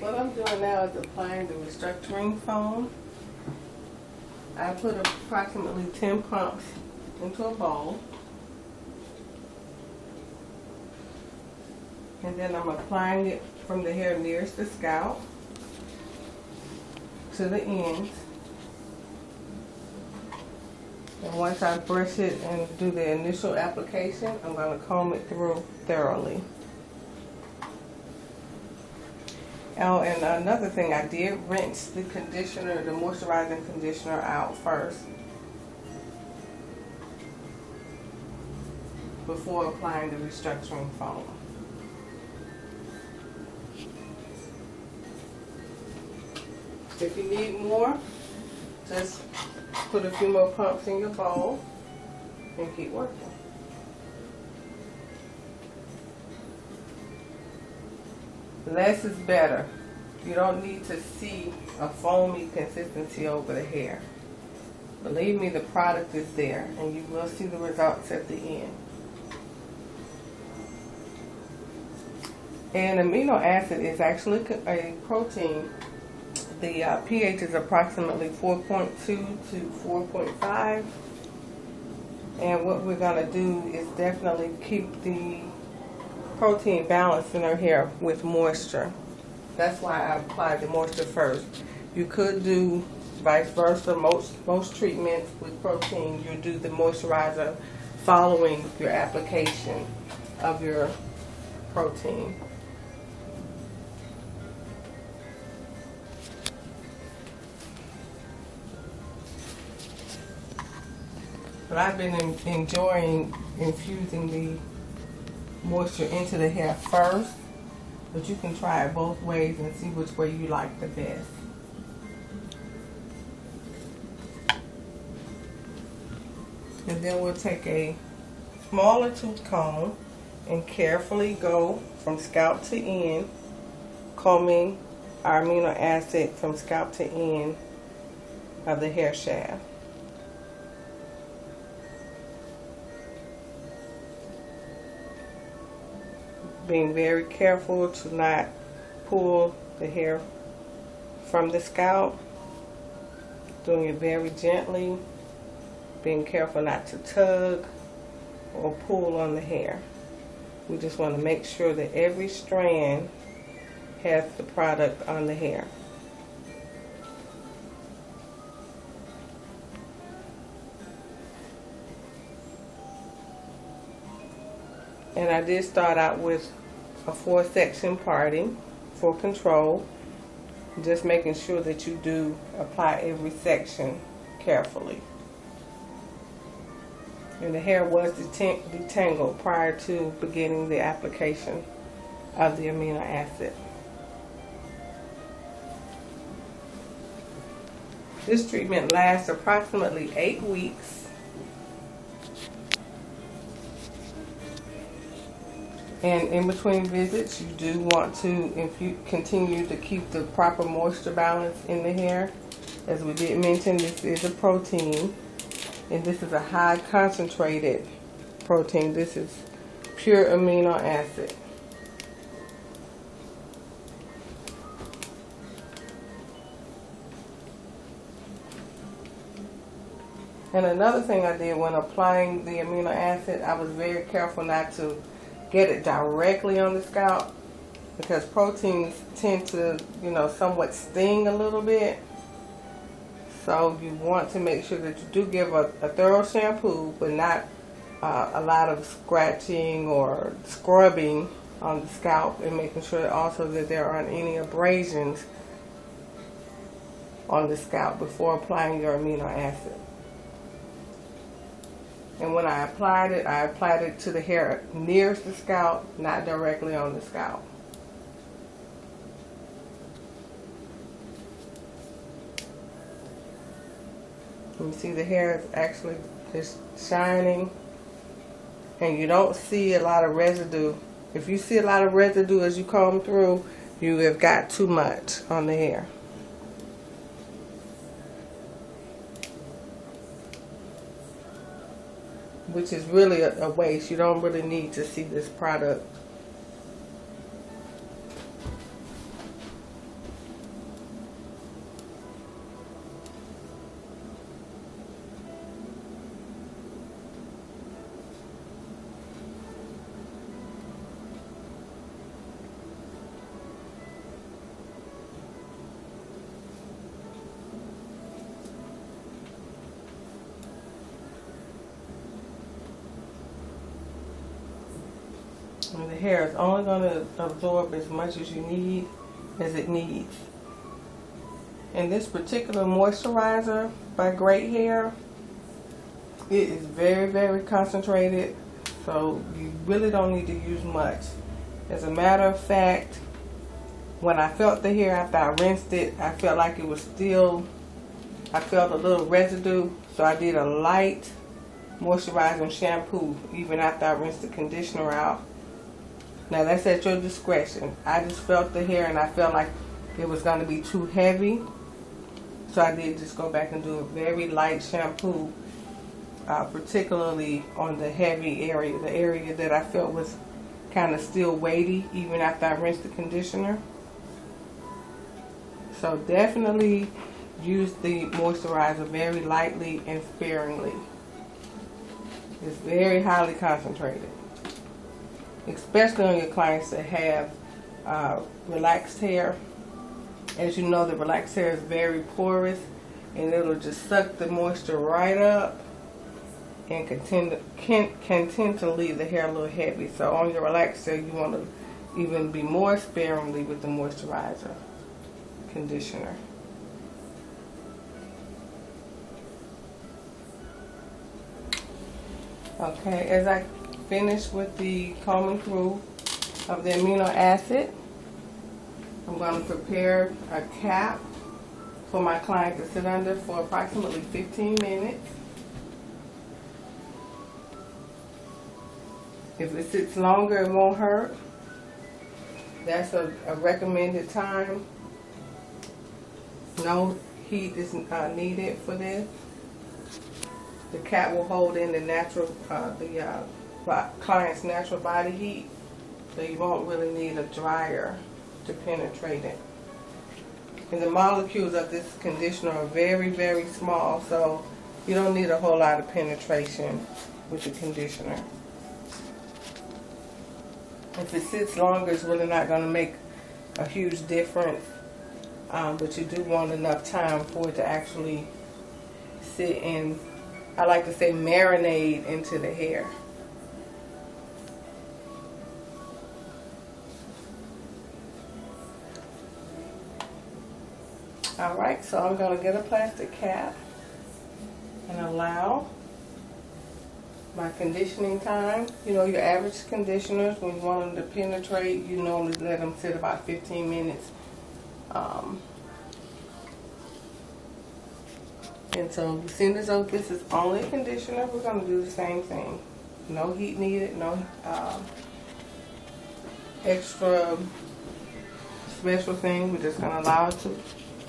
What I'm doing now is applying the restructuring foam. I put approximately 10 pumps into a bowl. And then I'm applying it from the hair nearest the scalp to the ends. And once I brush it and do the initial application, I'm going to comb it through thoroughly. Oh, and another thing, I did rinse the conditioner, the moisturizing conditioner out first before applying the restructuring foam. If you need more, just put a few more pumps in your bowl and keep working. Less is better. You don't need to see a foamy consistency over the hair. Believe me, the product is there and you will see the results at the end. And amino acid is actually a protein. The pH is approximately 4.2 to 4.5. And what we're going to do is definitely keep the protein balance in her hair with moisture. That's why I applied the moisture first. You could do vice versa. Most treatments with protein, you do the moisturizer following your application of your protein. But I've been enjoying infusing the moisture into the hair first, but you can try it both ways and see which way you like the best. And then we'll take a smaller tooth comb and carefully go from scalp to end, combing our amino acid from scalp to end of the hair shaft. Being very careful to not pull the hair from the scalp. Doing it very gently. Being careful not to tug or pull on the hair. We just want to make sure that every strand has the product on the hair. And I did start out with a 4-section parting for control. Just making sure that you do apply every section carefully. And the hair was detangled prior to beginning the application of the amino acid. This treatment lasts approximately 8 weeks. And in between visits, you do want to, if you continue to keep the proper moisture balance in the hair. As we did mention, this is a protein, and this is a high concentrated protein. This is pure amino acid. And another thing I did when applying the amino acid, I was very careful not to get it directly on the scalp, because proteins tend to, somewhat sting a little bit. So you want to make sure that you do give a thorough shampoo, but not a lot of scratching or scrubbing on the scalp, and making sure also that there aren't any abrasions on the scalp before applying your amino acid. And when I applied it to the hair nearest the scalp, not directly on the scalp. You see the hair is actually just shining, and you don't see a lot of residue. If you see a lot of residue as you comb through, you have got too much on the hair. Which is really a waste. You don't really need to see this product. hair is only going to absorb as much as you need, as it needs. And this particular moisturizer by Great Hair, it is very, very concentrated, so you really don't need to use much. As a matter of fact, when I felt the hair after I rinsed it, I felt like it was still, I felt a little residue, so I did a light moisturizing shampoo even after I rinsed the conditioner out. Now that's at your discretion. I just felt the hair and I felt like it was going to be too heavy, so I did just go back and do a very light shampoo, particularly on the heavy area, the area that I felt was kind of still weighty even after I rinsed the conditioner. So definitely use the moisturizer very lightly and sparingly. It's very highly concentrated, especially on your clients that have relaxed hair. As you know, the relaxed hair is very porous, and it'll just suck the moisture right up and can tend to leave the hair a little heavy. So on your relaxed hair, you want to even be more sparingly with the moisturizer conditioner. Okay, as I finish with the combing through of the amino acid, I'm going to prepare a cap for my client to sit under for approximately 15 minutes. If it sits longer, it won't hurt. That's a recommended time. No heat is needed for this. The cap will hold in the natural, client's natural body heat, so you won't really need a dryer to penetrate it. And the molecules of this conditioner are very, very small, so you don't need a whole lot of penetration with the conditioner. If it sits longer, it's really not going to make a huge difference, but you do want enough time for it to actually sit in, I like to say, marinate into the hair. Alright, so I'm going to get a plastic cap and allow my conditioning time. You know, your average conditioners, when you want them to penetrate, you normally let them sit about 15 minutes. And so, seeing as though this is only a conditioner, we're going to do the same thing. No heat needed, no extra special thing. We're just going to allow it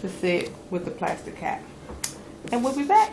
to sit with the plastic cap. And we'll be back.